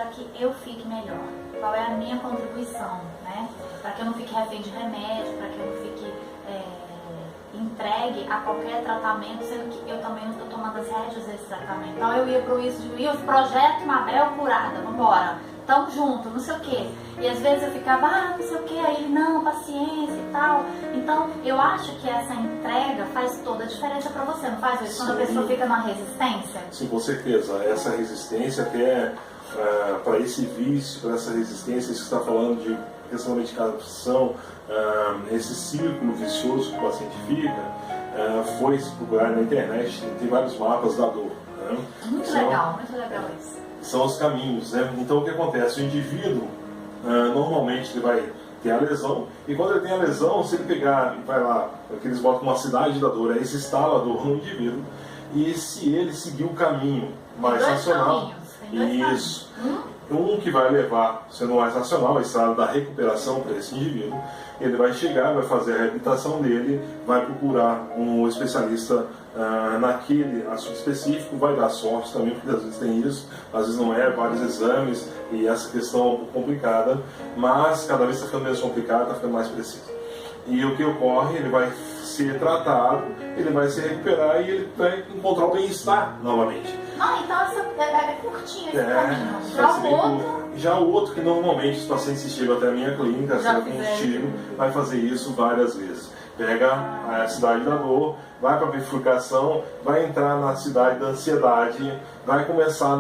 para que eu fique melhor? Qual é a minha contribuição, né? Para que eu não fique refém de remédio, para que eu não fique entregue a qualquer tratamento, sendo que eu também não estou tomando as rédeas desse tratamento. Então eu ia pro isso de projeto Mabel curada, vambora, tamo junto, não sei o que. E às vezes eu ficava, não sei o que, aí ele, não, paciência e tal. Então eu acho que essa entrega faz toda a diferença pra você, não faz isso? Quando a pessoa fica numa resistência? Sim, com certeza. Essa resistência até para esse vício, para essa resistência, isso que você está falando de questão da medicação, esse círculo vicioso que o paciente fica, foi se procurar na internet, tem vários mapas da dor. Né? Muito legal isso. São os caminhos, né? Então o que acontece? O indivíduo, normalmente ele vai ter a lesão, e quando ele tem a lesão, se ele pegar e vai lá, que eles botam uma cidade da dor, aí se instala a dor no indivíduo, e se ele seguir o caminho mais racional, isso, um que vai levar, sendo mais racional, a estrada da recuperação para esse indivíduo, ele vai chegar, vai fazer a reabilitação dele, vai procurar um especialista naquele assunto específico, vai dar sorte também, porque às vezes tem isso, às vezes não é, vários exames, e essa questão é um pouco complicada, mas cada vez está ficando menos complicado, está ficando mais preciso. E o que ocorre, ele vai ser tratado, ele vai se recuperar e ele vai encontrar o bem-estar novamente. Então é curtinho esse caminho. Já o outro, que normalmente os pacientes que chegam até a minha clínica, contigo, vai fazer isso várias vezes. Pega a cidade da dor, vai para a bifurcação, vai entrar na cidade da ansiedade, vai começar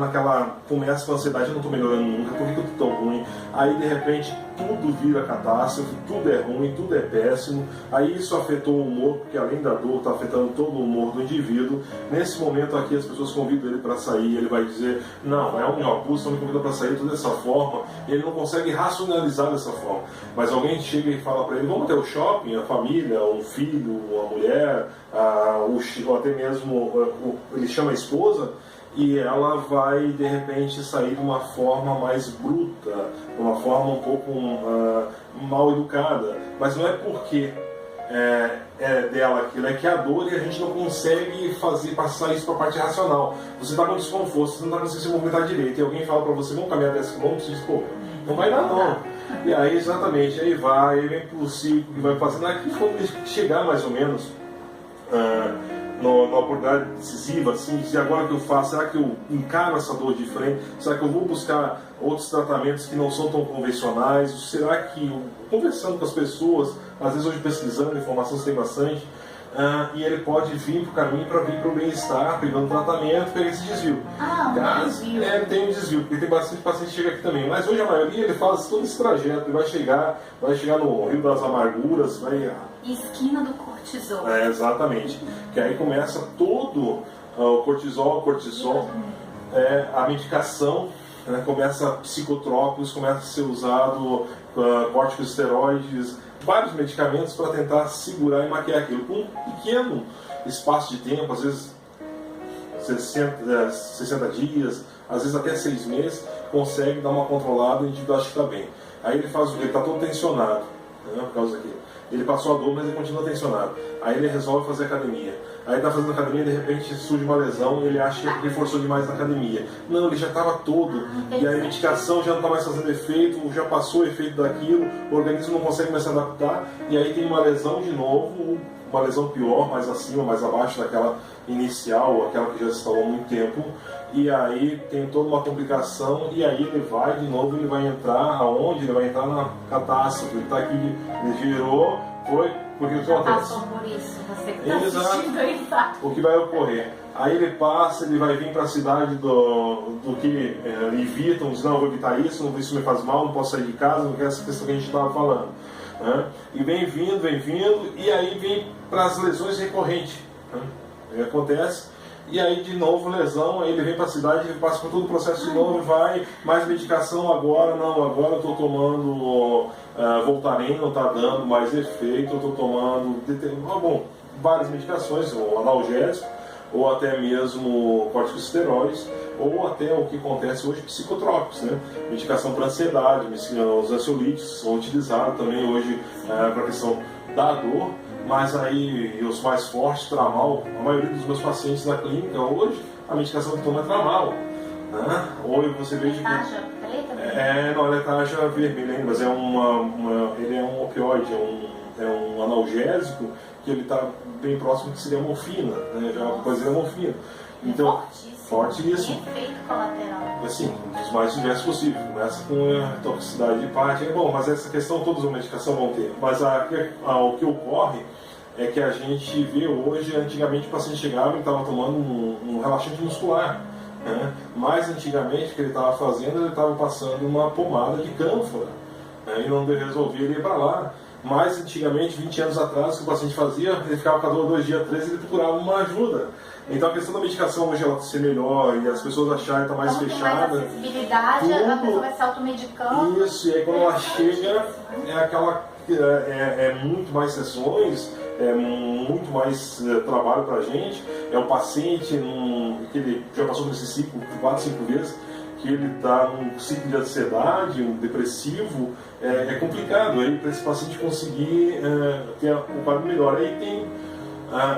começa com a ansiedade, eu não estou melhorando nunca, por que eu estou tão ruim? Aí de repente tudo vira catástrofe, tudo é ruim, tudo é péssimo, aí isso afetou o humor, porque além da dor está afetando todo o humor do indivíduo. Nesse momento aqui as pessoas convidam ele para sair, ele vai dizer, não, é um abuso, estão me convidando para sair tudo dessa forma, e ele não consegue racionalizar dessa forma. Mas alguém chega e fala para ele, vamos até o shopping, a família, um filho, uma mulher, ou até mesmo ele chama a esposa, e ela vai de repente sair de uma forma mais bruta, de uma forma um pouco mal educada, mas não é porque é dela aquilo, é que a dor e a gente não consegue passar isso para a parte racional. Você está com desconforto, você não está conseguindo se movimentar direito, e alguém fala para você, vamos caminhar 10 km, você diz, pô, não vai dar não. E aí exatamente, aí vem pro ciclo que vai fazendo, aqui quando ele chegar mais ou menos numa oportunidade decisiva, assim, se agora que eu faço, será que eu encaro essa dor de frente? Será que eu vou buscar outros tratamentos que não são tão convencionais? Será que, conversando com as pessoas, às vezes hoje pesquisando, informação você tem bastante, e ele pode vir para o caminho para vir para o bem-estar, pegando tratamento, pegar esse desvio. Desvio. Tem um desvio, porque tem bastante paciente que chega aqui também, mas hoje a maioria ele faz todo esse trajeto, ele vai chegar no Rio das Amarguras, esquina do cortisol. Exatamente. Que aí começa todo o cortisol, a medicação, começa psicotrópicos, começa a ser usado corticosteroides, vários medicamentos para tentar segurar e maquiar aquilo. Com um pequeno espaço de tempo, às vezes 60 dias, às vezes até 6 meses, consegue dar uma controlada e o indivíduo acha que está bem. Aí ele faz o quê? Ele está todo tensionado, por causa daquilo. Ele passou a dor, mas ele continua tensionado. Aí ele resolve fazer academia. Aí está fazendo academia e de repente surge uma lesão e ele acha que ele forçou demais na academia. Não, ele já estava todo. E aí a medicação já não está mais fazendo efeito, já passou o efeito daquilo, o organismo não consegue mais se adaptar. E aí tem uma lesão de novo, uma lesão pior, mais acima, mais abaixo daquela inicial, aquela que já se instalou há muito tempo. E aí tem toda uma complicação, e aí ele vai de novo, ele vai entrar aonde? Ele vai entrar na catástrofe. Ele está aqui, ele virou, porque o que acontece? Passou por isso, você que está assistindo aí, tá? O que vai ocorrer? Aí ele passa, ele vai vir para a cidade do que evitam, diz, não, eu vou evitar isso me faz mal, não posso sair de casa, não quero essa questão que a gente estava falando. E vem vindo, e aí vem para as lesões recorrentes. Aí acontece. E aí de novo lesão, aí ele vem para a cidade, ele passa por todo o processo de novo, vai, mais medicação agora, agora eu estou tomando Voltaren, não está dando mais efeito, eu estou tomando várias medicações, ou analgésicos, ou até mesmo corticosteroides, ou até o que acontece hoje, psicotrópicos, medicação para ansiedade, os ansiolíticos são utilizados também hoje para a questão da dor. Mas aí os mais fortes, Tramal, a maioria dos meus pacientes na clínica hoje, a medicação que toma é Tramal. Ou você veja que... Tarja preta? Não, ele é tarja vermelha, mas ele é um opioide, é um analgésico que ele está bem próximo que seria a morfina, né? Já uma coisa é morfina. Então, fortíssimo. E efeito colateral. Assim, um dos mais diversos possíveis. Começa com a toxicidade de parte. Bom, mas essa questão todas as medicações vão ter. Mas o que ocorre é que a gente vê hoje, antigamente o paciente chegava e estava tomando um relaxante muscular. Né? Mais antigamente o que ele estava fazendo, ele estava passando uma pomada de cânfora. Né? E não resolvia ele ir para lá. Mais antigamente, 20 anos atrás, o que o paciente fazia, ele ficava com a dor 2 dias, 3 e ele procurava uma ajuda. Então a questão da medicação hoje ela ser melhor e as pessoas acharem que está mais fechada. Mais acessibilidade, a pessoa vai se automedicando. Isso, e aí quando ela chega, é muito mais sessões, é muito mais trabalho para a gente. É o paciente que ele já passou por esse ciclo 4, 5 vezes, que ele está num ciclo de ansiedade, um depressivo, é complicado aí para esse paciente conseguir ter um quadro melhor. Aí tem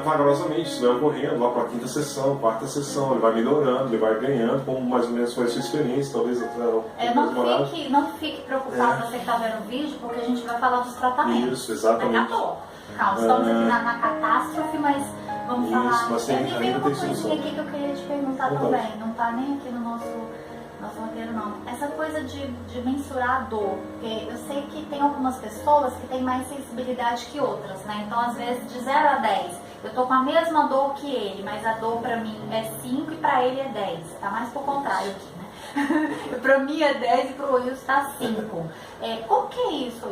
vagarosamente isso vai ocorrendo lá para a 5ª sessão, 4ª sessão, ele vai melhorando, ele vai ganhando, como mais ou menos foi a sua experiência, talvez não fique preocupado você que está vendo o vídeo, porque a gente vai falar dos tratamentos. Isso, exatamente. Acabou. Calma, estamos aqui na catástrofe, mas vamos falar. Mas tem uma coisinha aqui que eu queria te perguntar também, não está nem aqui no nosso roteiro não. Essa coisa de mensurar a dor, porque eu sei que tem algumas pessoas que têm mais sensibilidade que outras, né? Então às vezes de 0 a 10, eu tô com a mesma dor que ele, mas a dor pra mim é 5 e pra ele é 10. Tá mais pro contrário aqui, né? Pra mim é 10 e pro Wilson tá 5. Como que é isso?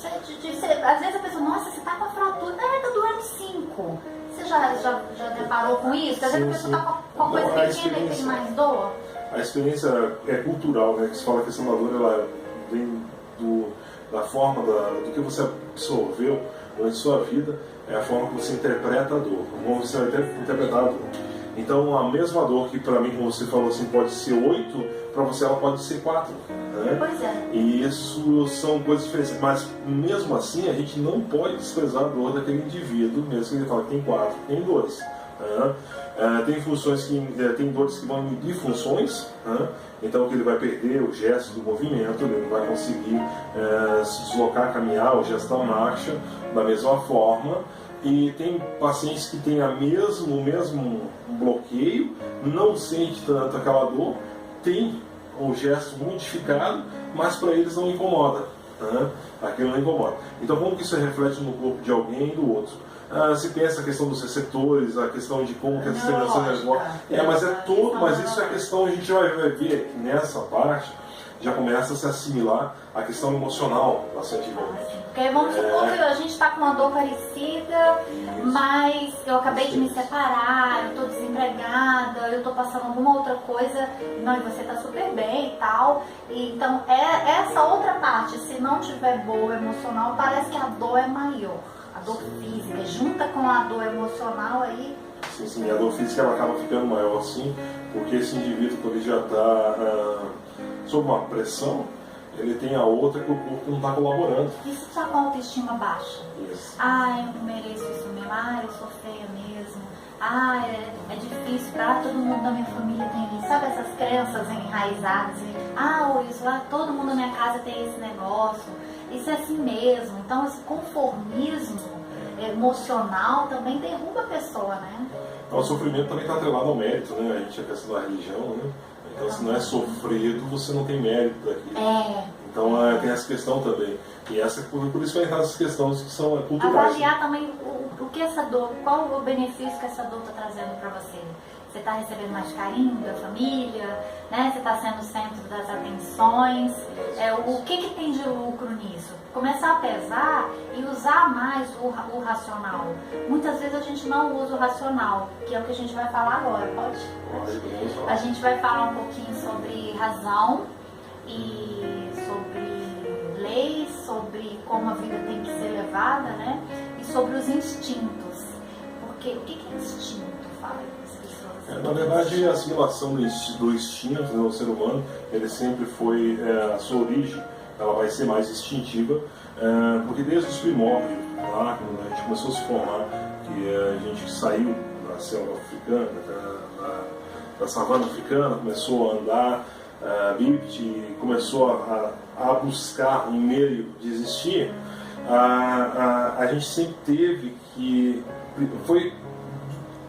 Às vezes a pessoa, nossa, você tá com a fratura, tá doendo 5. Você já deparou com isso? Às vezes a pessoa tá com uma coisa pequena e tem mais dor? A experiência é cultural, né? Que se fala que a questão da dor, ela vem da forma do que você absorveu durante a sua vida, é a forma que você interpreta a dor, como você vai interpretar a dor. Então, a mesma dor que para mim, como você falou assim, pode ser 8, para você ela pode ser 4. Né? Pois é. E isso são coisas diferentes, mas mesmo assim a gente não pode desprezar a dor daquele indivíduo, mesmo que ele fala que tem 4, tem 2. Né? Tem funções tem dores que vão emitir funções, né? Então que ele vai perder o gesto do movimento, ele não vai conseguir se deslocar, caminhar, o gesto da marcha da mesma forma. E tem pacientes que têm o mesmo bloqueio, não sente tanto aquela dor, tem o gesto modificado, mas para eles não incomoda. Né? Aquilo não incomoda. Então como que isso reflete no corpo de alguém e do outro? Se pensa a questão dos receptores, a questão de como que a sustentação nervosa. Mas isso é a questão, a gente vai ver que nessa parte já começa a se assimilar a questão emocional bastante envolvente. Porque vamos supor que a gente está com uma dor parecida, mas eu acabei de me separar, eu estou desempregada, eu estou passando alguma outra coisa, não, e você está super bem e tal. Então, essa outra parte, se não tiver boa emocional, parece que a dor é maior. A dor física, junta com a dor emocional aí. Sim, a dor física ela acaba ficando maior sim, porque esse indivíduo, quando ele já está sob uma pressão, ele tem a outra que o corpo não está colaborando. Isso está com a autoestima baixa. Isso. Eu não mereço isso mesmo, eu sou feia mesmo. É difícil, todo mundo da minha família tem isso. Sabe essas crenças enraizadas? Todo mundo na minha casa tem esse negócio. Isso é assim mesmo. Então esse conformismo emocional também derruba a pessoa, né? O sofrimento também está atrelado ao mérito, né? A gente a questão da religião, né? Então se não é sofrido, você não tem mérito daquilo. Então tem essa questão também. E por isso vai entrar essas questões que são culturais. Avaliar também o que essa dor, qual o benefício que essa dor está trazendo para você. Você está recebendo mais carinho da família, né? Você está sendo o centro das atenções. O que tem de lucro nisso? Começar a pesar e usar mais o racional. Muitas vezes a gente não usa o racional, que é o que a gente vai falar agora, pode? A gente vai falar um pouquinho sobre razão e sobre leis, sobre como a vida tem que ser levada, né? E sobre os instintos. Porque o que é instinto? Fala aí. Na verdade, a assimilação do instinto no ser humano, ele sempre foi, a sua origem, ela vai ser mais instintiva, porque desde os primórdios, lá quando a gente começou a se formar, que a gente saiu da selva africana, da savana africana, começou a andar bípede, começou a buscar um meio de existir, a gente sempre teve que...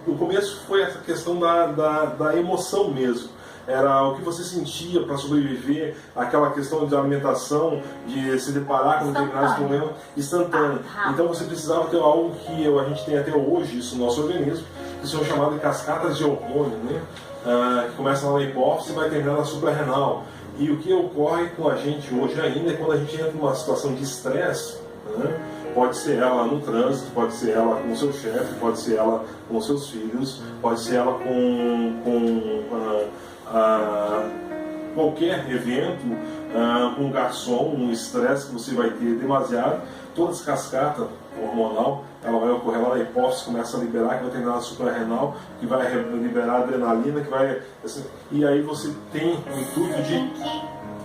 No começo foi essa questão da emoção mesmo. Era o que você sentia para sobreviver, aquela questão de alimentação, de se deparar com determinados problemas instantâneo. Então você precisava ter algo que a gente tem até hoje, isso no nosso organismo, que são chamadas de cascatas de hormônio, né? Que começa lá na hipófise e vai terminar na suprarrenal. E o que ocorre com a gente hoje ainda é quando a gente entra numa situação de estresse, né? Pode ser ela no trânsito, pode ser ela com o seu chefe, pode ser ela com os seus filhos, pode ser ela com qualquer evento, um garçom, um estresse que você vai ter demasiado, toda essa cascata hormonal, ela vai ocorrer lá na hipófise, começa a liberar, que vai terminar na suprarrenal, que vai liberar adrenalina, que vai... Assim, e aí você tem o intuito de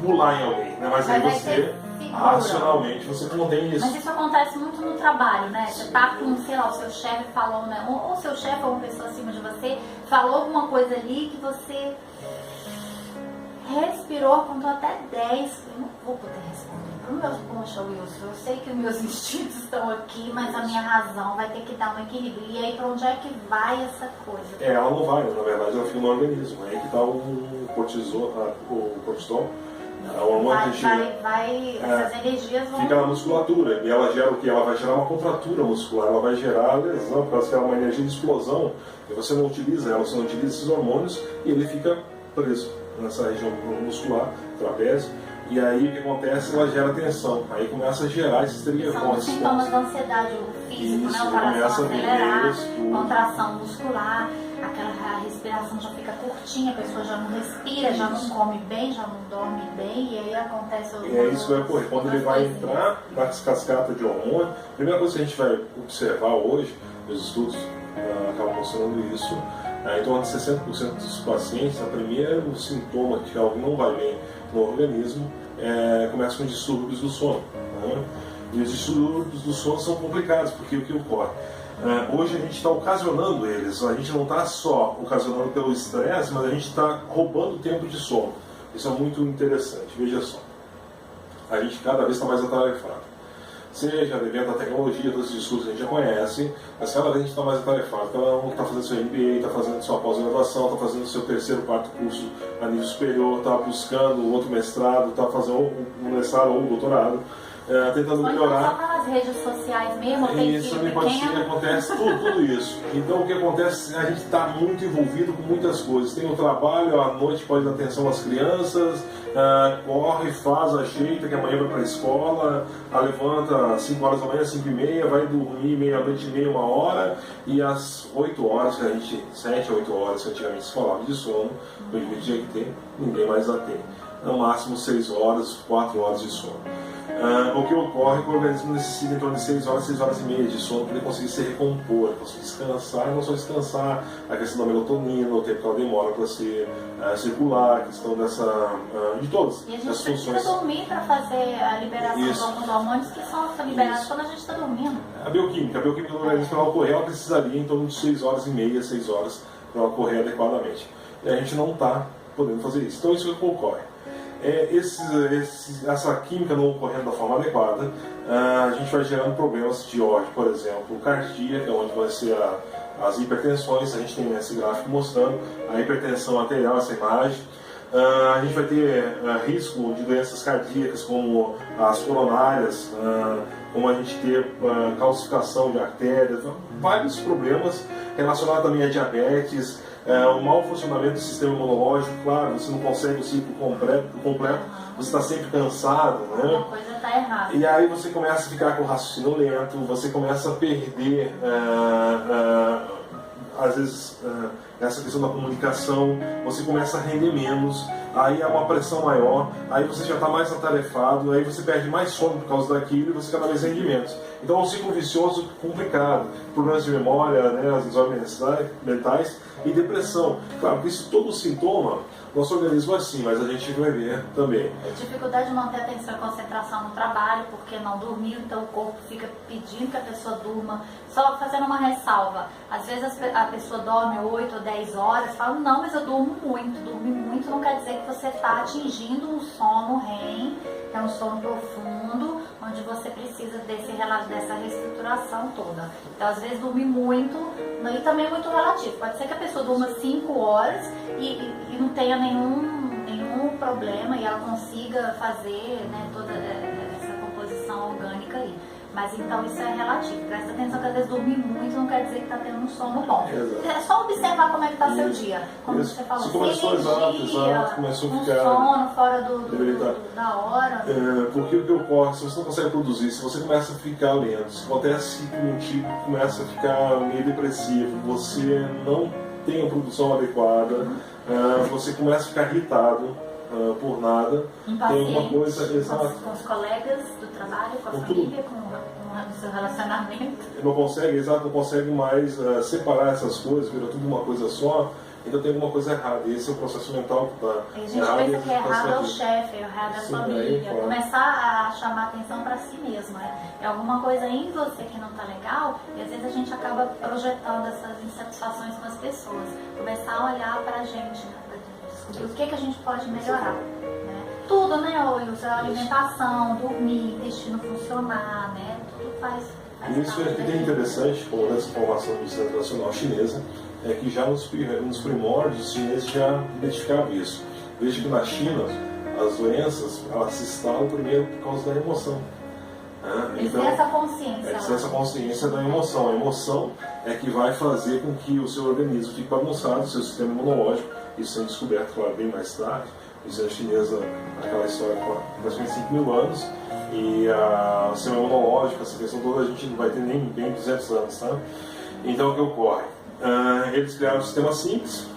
pular em alguém, né? Mas aí você, racionalmente, você não tem isso. Mas isso acontece muito no trabalho, né? Você tá com, sei lá, o seu chefe falou, né? Ou o seu chefe ou uma pessoa acima de você falou alguma coisa ali que você respirou, contou até 10. Eu não vou poder responder. Poxa, Wilson, eu sei que os meus instintos estão aqui, mas a minha razão vai ter que dar um equilíbrio. E aí, pra onde é que vai essa coisa? Ela não vai, na verdade, ela fica no organismo. Aí que tá o cortisol, o hormônio que essas energias vão... Fica na musculatura, e ela gera o que? Ela vai gerar uma contratura muscular, ela vai gerar lesão, por causa que ela é uma energia de explosão, e você não utiliza ela, você não utiliza esses hormônios, e ele fica preso nessa região muscular, trapézio. E aí o que acontece? Ela gera tensão. Aí começa a gerar esses triggerpoints. São os sintomas da ansiedade, o físico, isso, né? O coração acelerado, isso, contração muscular, a respiração já fica curtinha, a pessoa já não respira, já não come bem, já não dorme bem, e aí acontece o... E é isso que vai ocorrer. Quando ele vai entrar nas cascatas de hormônio, a primeira coisa que a gente vai observar hoje, os estudos acabam mostrando isso, em torno de 60% dos pacientes, o primeiro sintoma que algo não vai bem no organismo começa com distúrbios do sono. Né? E os distúrbios do sono são complicados, porque o que ocorre? Hoje a gente está ocasionando eles, a gente não está só ocasionando pelo estresse, mas a gente está roubando tempo de sono. Isso é muito interessante, veja só. A gente cada vez está mais atarefado. Seja devido à tecnologia, todos os discursos que a gente já conhece, mas cada vez a gente está mais atarefado. Cada um está fazendo seu MBA, está fazendo sua pós-graduação, está fazendo seu terceiro, quarto curso a nível superior, está buscando outro mestrado, está fazendo um mestrado ou um doutorado, tentando melhorar. Só pelas redes sociais mesmo, tem isso filho pode ser que pequeno. acontece tudo isso. Então o que acontece? A gente está muito envolvido com muitas coisas. Tem o trabalho, à noite pode dar atenção às crianças, corre, faz, ajeita, que amanhã vai para a escola, levanta às 5 horas da manhã, 5 e meia, vai dormir meia-noite e meia, 1 hora, e às 8 horas, que a gente, 7 a 8 horas, que antigamente se falava de sono, hoje em dia que tem, ninguém mais a tem. No máximo 6 horas, 4 horas de sono. O que ocorre é que o organismo necessita em torno de 6 horas, 6 horas e meia de sono para ele conseguir se recompor, conseguir descansar, e não só descansar, a questão da melatonina, o tempo que ela demora para se circular, a questão de todas E a gente as precisa funções. dormir para fazer a liberação de alguns hormônios que são liberados quando a gente está dormindo. A bioquímica do organismo, para ela ocorrer, ela precisaria em torno de 6 horas e meia, 6 horas para ela ocorrer adequadamente. E a gente não está podendo fazer isso. Então isso é o que ocorre. Essa química não ocorrendo da forma adequada, a gente vai gerando problemas de ordem, por exemplo, cardíaca, onde vai ser as hipertensões. A gente tem esse gráfico mostrando a hipertensão arterial, essa imagem. A gente vai ter risco de doenças cardíacas como as coronárias, como a gente ter calcificação de artérias, vários problemas relacionados também a diabetes, o mau funcionamento do sistema imunológico. Claro, você não consegue o ciclo completo, você está sempre cansado, né? Uma coisa está errada. E aí você começa a ficar com raciocínio lento, você começa a perder, às vezes, essa questão da comunicação, você começa a render menos, aí há uma pressão maior, aí você já está mais atarefado, aí você perde mais sono por causa daquilo e você cada vez rende menos. Então é um ciclo vicioso complicado, problemas de memória, né, as desordens mentais e depressão. Claro que isso todo sintoma, nosso organismo é assim, mas a gente vai ver também. Dificuldade de manter a atenção e concentração no trabalho, porque não dormiu, então o corpo fica pedindo que a pessoa durma. Só fazendo uma ressalva, às vezes a pessoa dorme 8 ou 10 horas, fala, não, mas eu durmo muito. Dormir muito não quer dizer que você está atingindo um sono REM, que é um sono profundo, onde você precisa dessa reestruturação toda. Então, às vezes, dormir muito, e também é muito relativo. Pode ser que a pessoa durma 5 horas e não tenha nenhum problema e ela consiga fazer, né, toda essa composição orgânica aí. Mas então isso é relativo. Presta atenção que às vezes dormir muito não quer dizer que está tendo um sono bom. Exato. É só observar como é que está seu dia. Como você falou, se começou exato, começou a ficar sono fora da hora. Porque o que ocorre, se você não consegue produzir, se você começa a ficar lento, se acontece que um tipo começa a ficar meio depressivo, você não tem a produção adequada, você começa a ficar irritado por nada, tem alguma coisa exata. Com os colegas do trabalho, com a família, com o seu relacionamento. Não consegue mais separar essas coisas, vira tudo uma coisa só, então tem alguma coisa errada. E esse é o processo mental que está errado. A gente pensa que errado é o chefe, errado é a família. Começar a chamar atenção para si mesmo. É alguma coisa em você que não está legal, e às vezes a gente acaba projetando essas insatisfações com as pessoas. Começar a olhar para a gente, né? O que a gente pode melhorar, né? Tudo, né, Wilson? Alimentação, dormir, intestino funcionar, né? Tudo faz isso é que tem interessante, como essa formação de medicina tradicional chinesa, é que já nos primórdios os chineses já identificavam isso. Veja que na China as doenças elas se instalam primeiro por causa da emoção. Eles têm essa consciência. Eles têm essa consciência da emoção. A emoção é que vai fazer com que o seu organismo fique bagunçado, o seu sistema imunológico. Isso sendo descoberto, claro, bem mais tarde. A medicina chinesa, aquela história com praticamente 5.000 anos, e o sistema imunológico, essa questão toda, a gente não vai ter nem bem 200 anos, tá? Então, o que ocorre? Eles criaram um sistema simples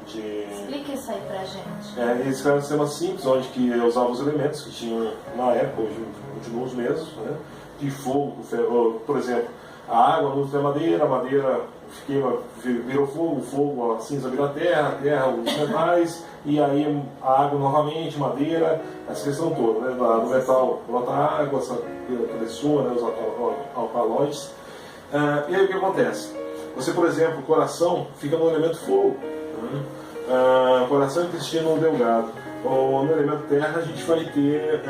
Explica isso aí pra gente. Eles criaram um sistema simples, onde que usavam os elementos que tinham na época, hoje continuam os mesmos, né? De fogo, por exemplo, a água nutre a madeira virou fogo, o fogo, a cinza vira a terra, os metais, e aí a água novamente, madeira, essa questão toda, né? Do metal brota água, essa pressão, né? Os alcaloides. E aí o que acontece? Você, por exemplo, o coração fica no elemento fogo, né? Coração, intestino delgado. Ou no elemento terra a gente vai ter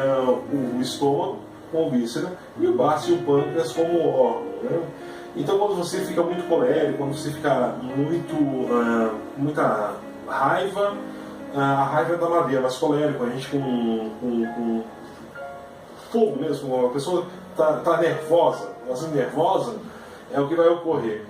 o estômago como víscera e o baço e o pâncreas como órgão, né? Então, quando você fica muito colérico, quando você fica muita raiva, a raiva é da madeira, mas colérico, a gente com fogo mesmo, uma pessoa está nervosa, assim, nervosa, é o que vai ocorrer.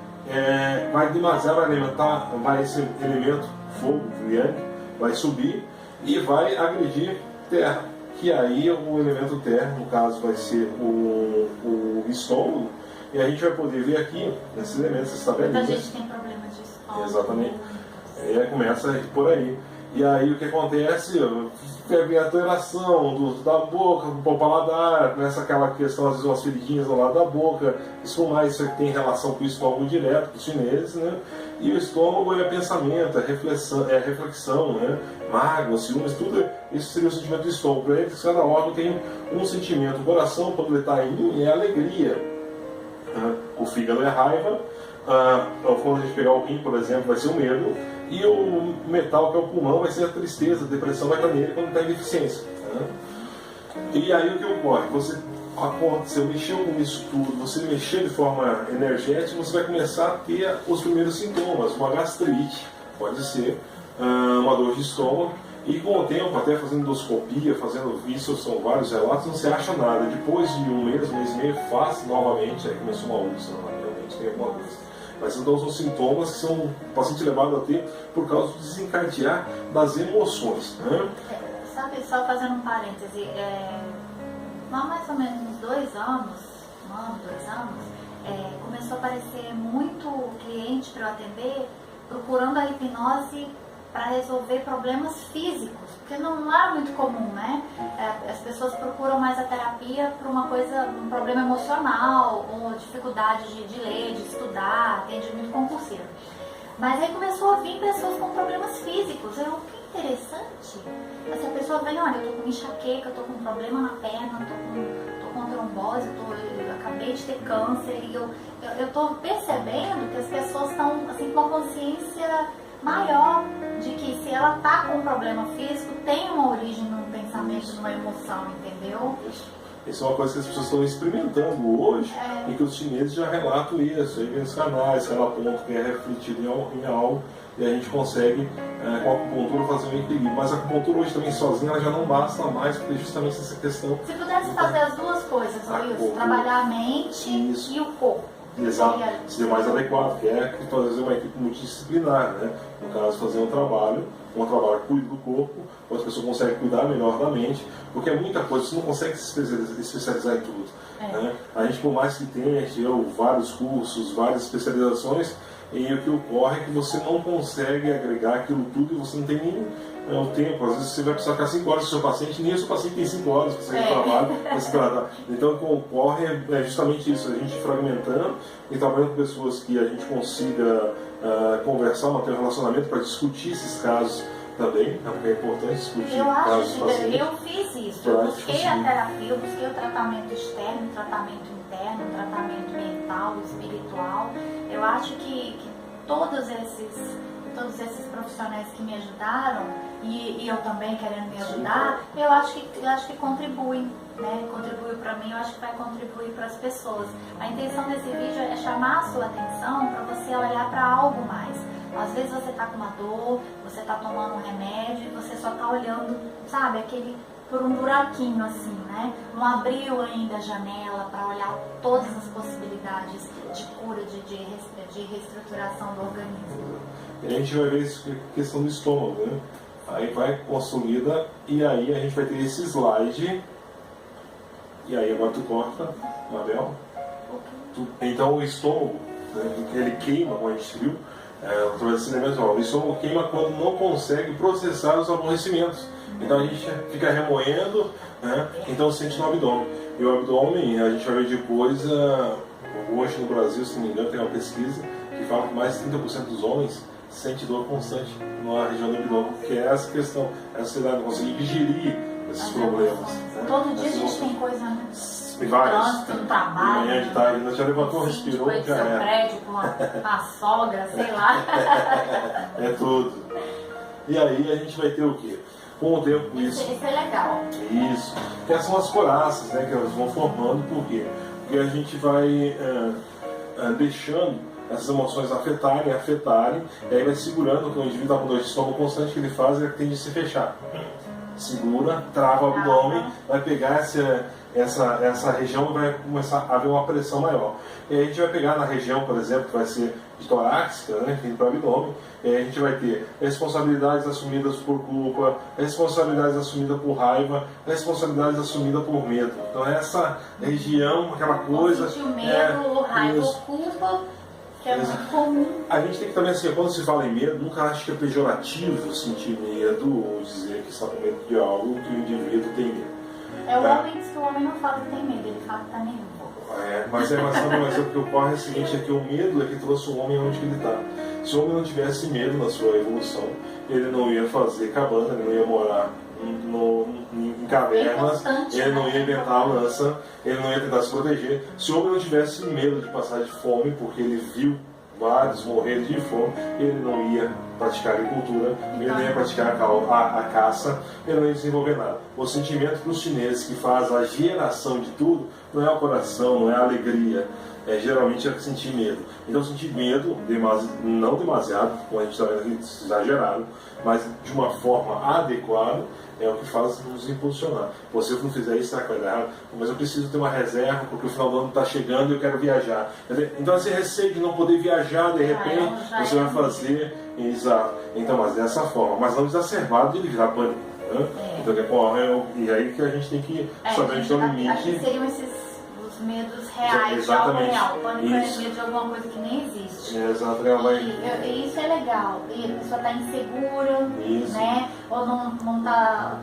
Vai demasiado, vai alimentar, esse elemento, fogo, yang, vai subir e vai agredir terra, que aí o elemento terra, no caso, vai ser o estômago. E a gente vai poder ver aqui, nesses elementos, essas tabelinhas. Muita gente tem problema de estômago. Exatamente. E começa por aí. E aí o que acontece? Vem a alteração da boca, do paladar, começa aquela questão, às vezes umas feridinhas ao lado da boca. Isso mais isso tem relação com o estômago direto, com os chineses, né? E o estômago é pensamento, é reflexão, né? Mágoa, ciúmes, tudo isso seria o sentimento do estômago. Para eles, cada órgão tem um sentimento. O coração, quando ele está em é alegria. O fígado é raiva, quando a gente pegar o rim, por exemplo, vai ser o medo, e o metal, que é o pulmão, vai ser a tristeza, a depressão vai estar nele quando está em deficiência. E aí o que ocorre? Você mexeu com isso tudo, você mexer de forma energética, você vai começar a ter os primeiros sintomas, uma gastrite, pode ser, uma dor de estômago. E com o tempo, até fazendo endoscopia, fazendo isso, são vários relatos, não se acha nada. Depois de um mês e meio, faz novamente, aí começou uma úlcera, realmente tem alguma coisa. Mas então são sintomas que são o paciente levado a ter por causa do desencadear das emoções. Né? Sabe, só fazendo um parêntese, há mais ou menos uns 2 anos, começou a aparecer muito cliente para eu atender procurando a hipnose para resolver problemas físicos, porque não era muito comum, né? As pessoas procuram mais a terapia por um problema emocional, ou dificuldade de ler, de estudar, atendimento compulsivo. Mas aí começou a vir pessoas com problemas físicos. Que interessante. Essa pessoa vem, olha, eu tô com enxaqueca, eu tô com um problema na perna, tô com trombose, eu acabei de ter câncer, e eu tô percebendo que as pessoas estão assim, com uma consciência maior de que se ela tá com um problema físico, tem uma origem num pensamento, numa emoção, entendeu? Isso é uma coisa que as pessoas estão experimentando hoje, e que os chineses já relatam isso, aí vem os canais, cada ponto que é refletido em algo, e a gente consegue, com a acupuntura, fazer um equilíbrio. Mas a acupuntura hoje também sozinha, ela já não basta mais, porque justamente essa questão... Se pudesse fazer as duas coisas, Wilson, trabalhar a mente e o corpo. Exato, seria mais adequado, que é fazer uma equipe multidisciplinar, né? No caso, fazer um trabalho que cuida do corpo, onde a pessoa consegue cuidar melhor da mente, porque é muita coisa, você não consegue se especializar em tudo. Né? A gente, por mais que tenha, vários cursos, várias especializações, e o que ocorre é que você não consegue agregar aquilo tudo e você não tem nem o tempo. Às vezes você vai precisar ficar 5 horas com o seu paciente, nem o seu paciente tem 5 horas para sair do trabalho para se tratar. Então o que ocorre é justamente isso, a gente fragmentando e trabalhando com pessoas que a gente consiga conversar, manter um relacionamento para discutir esses casos também, porque é importante discutir casos do paciente. Eu fiz isso, eu busquei a terapia, eu busquei o tratamento externo, o tratamento interno, o tratamento mental, espiritual. Eu acho que todos esses profissionais que me ajudaram, e eu também querendo me ajudar, eu acho que contribuem, né? Contribui para mim, eu acho que vai contribuir para as pessoas. A intenção desse vídeo é chamar a sua atenção para você olhar para algo mais. Às vezes você está com uma dor, você está tomando um remédio e você só está olhando, sabe, por um buraquinho assim, né? Não abriu ainda a janela para olhar todas as possibilidades de cura, de reestruturação do organismo. E a gente vai ver isso, questão do estômago, né? Aí vai consolida e aí a gente vai ter esse slide. E aí agora tu corta, Mabel. Então o estômago, né, ele queima, como a gente viu, o estômago queima quando não consegue processar os aborrecimentos. Então a gente fica remoendo, né? Então sente no abdômen. E o abdômen, a gente vai ver depois, hoje no Brasil, se não me engano, tem uma pesquisa que fala que mais de 30% dos homens sente dor constante na região do abdômen, que é essa questão, essa ansiedade, não conseguir digerir esses problemas. Né? Todo dia a gente tem coisa, né? Tem várias. Trânsito, no trabalho. Manhã de tarde, ainda já levantou, respirou, já é. Prédio com a sogra, sei lá. É tudo. E aí a gente vai ter o quê? Com o tempo isso. Isso é legal. Isso. Que são as coraças, né? Que elas vão formando, por quê? Porque a gente vai deixando essas emoções afetarem, e aí vai segurando, que o indivíduo está com dor de estômago constante, que ele faz é que tende a se fechar. Segura, trava o abdômen, vai pegar essa região e vai começar a haver uma pressão maior. E aí a gente vai pegar na região, por exemplo, que vai ser de torácica, né, que vem para o abdômen, e aí a gente vai ter responsabilidades assumidas por culpa, responsabilidades assumidas por raiva, responsabilidades assumidas por medo. Então essa região, aquela coisa... O medo, raiva ou culpa... Que é muito comum. A gente tem que também, assim, quando se fala em medo, nunca acha que é pejorativo sentir medo ou dizer que está com medo de algo que o indivíduo tem medo. O homem diz que o homem não fala que tem medo, ele fala que está nervoso. Mas o que ocorre é o seguinte, é que o medo é que trouxe o homem onde ele está. Se o homem não tivesse medo na sua evolução, ele não ia fazer cabana, ele não ia morar em cavernas, ele não ia inventar a lança, ele não ia tentar se proteger. Se o homem não tivesse medo de passar de fome, porque ele viu vários morrer de fome, ele não ia praticar agricultura, ele não ia praticar a caça, ele não ia desenvolver nada. O sentimento para os chineses que faz a geração de tudo não é o coração, não é a alegria, geralmente é sentir medo. Então sentir medo, não demasiado, como a gente está vendo aqui, exagerado, mas de uma forma adequada, é o que faz nos impulsionar. Se eu não fizer isso, será que vai dar errado? Mas eu preciso ter uma reserva, porque o final do ano está chegando e eu quero viajar. Então esse receio de não poder viajar, de repente, você vai fazer... Exato. Então, mas dessa forma. Mas não exacerbado de ele virar pânico. Né? Então, e aí que a gente tem que saber onde está o limite. Acho que seriam os medos reais, de algo real. O pânico é medo de alguma coisa que nem existe. Exatamente. E isso é legal. E a pessoa está insegura, né? Ou não está...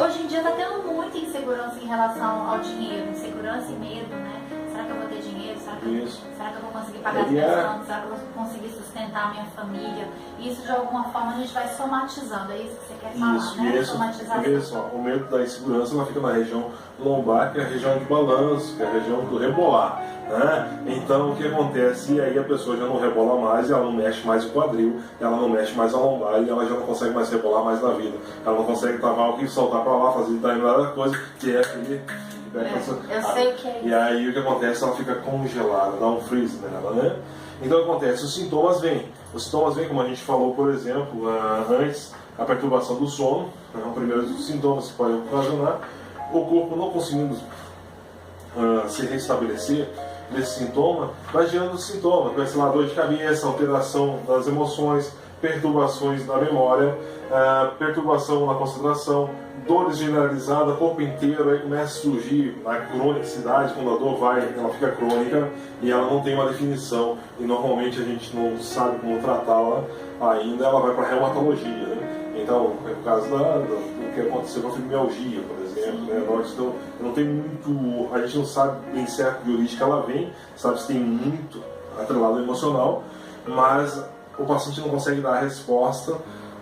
Hoje em dia está tendo muita insegurança em relação ao dinheiro. Insegurança e medo, né? Será que eu vou ter dinheiro? Será que eu vou conseguir pagar as minhas contas? Será que eu vou conseguir sustentar a minha família? Isso de alguma forma a gente vai somatizando, é isso que você quer falar, né? Somatização. O medo da insegurança ela fica na região lombar, que é a região de balanço, que é a região do rebolar. Né? Então o que acontece? E aí a pessoa já não rebola mais, ela não mexe mais o quadril, ela não mexe mais a lombar e ela já não consegue mais rebolar mais na vida. Ela não consegue travar o que saltar para lá, fazer determinada coisa, que é aquele. Eu sei o que é isso. E aí o que acontece? Ela fica congelada, dá um freeze nela, né? Então o que acontece? Os sintomas vêm. Os sintomas vêm, como a gente falou, por exemplo, antes, a perturbação do sono, né? O primeiro dos sintomas que pode ocasionar, o corpo não conseguindo se restabelecer desse sintoma, vai gerando sintomas, vai ser uma dor de cabeça, alteração das emoções, perturbações na memória, perturbação na concentração, dores generalizadas, corpo inteiro, aí começa a surgir a cronicidade, quando a dor ela fica crônica e ela não tem uma definição e normalmente a gente não sabe como tratá-la ainda, ela vai para a reumatologia, né? Então, é o caso do que aconteceu com a fibromialgia, por exemplo, né? Então, não tem muito, a gente não sabe bem certo de origem que ela vem, sabe se tem muito atrelado ao emocional, mas o paciente não consegue dar a resposta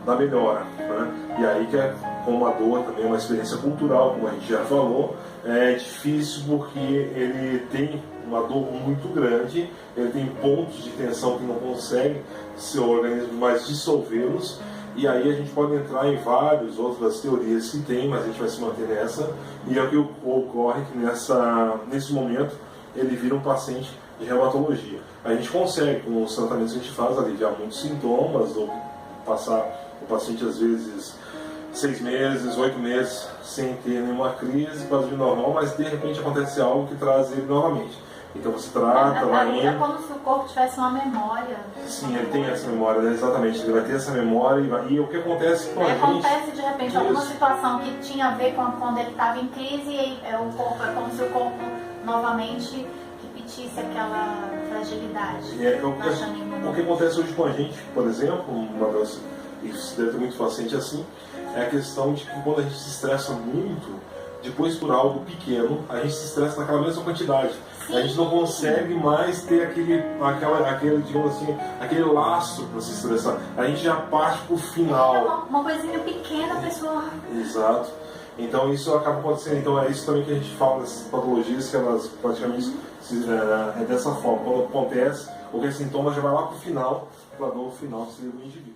da melhora, né? E aí que é como a dor também é uma experiência cultural, como a gente já falou, é difícil porque ele tem uma dor muito grande, ele tem pontos de tensão que não consegue seu organismo mais dissolvê-los, e aí a gente pode entrar em várias outras teorias que tem, mas a gente vai se manter nessa, e é o que ocorre que nesse momento ele vira um paciente de reumatologia. A gente consegue, com os tratamentos que a gente faz, aliviar muitos sintomas, ou passar o paciente às vezes 6 meses, 8 meses sem ter nenhuma crise, quase de normal, mas de repente acontece algo que traz ele novamente. Então você trata, vai indo. É como se o corpo tivesse uma memória. Sim, ele tem essa memória, né? Exatamente. Ele vai ter essa memória e o que acontece com a gente... Acontece de repente alguma situação que tinha a ver com quando ele estava em crise e o corpo, é como se o corpo novamente repetisse aquela fragilidade. O que acontece hoje com a gente, por exemplo, isso deve ter muito paciente assim, é a questão de que quando a gente se estressa muito, depois por algo pequeno, a gente se estressa naquela mesma quantidade. A gente não consegue mais ter digamos assim, aquele laço para se estressar. A gente já parte para o final. Uma coisinha pequena, pessoal. Exato. Então isso acaba acontecendo. Então é isso também que a gente fala dessas patologias, que elas praticamente é dessa forma. Quando acontece, qualquer sintoma já vai lá para o final, para a dor final que seria do indivíduo.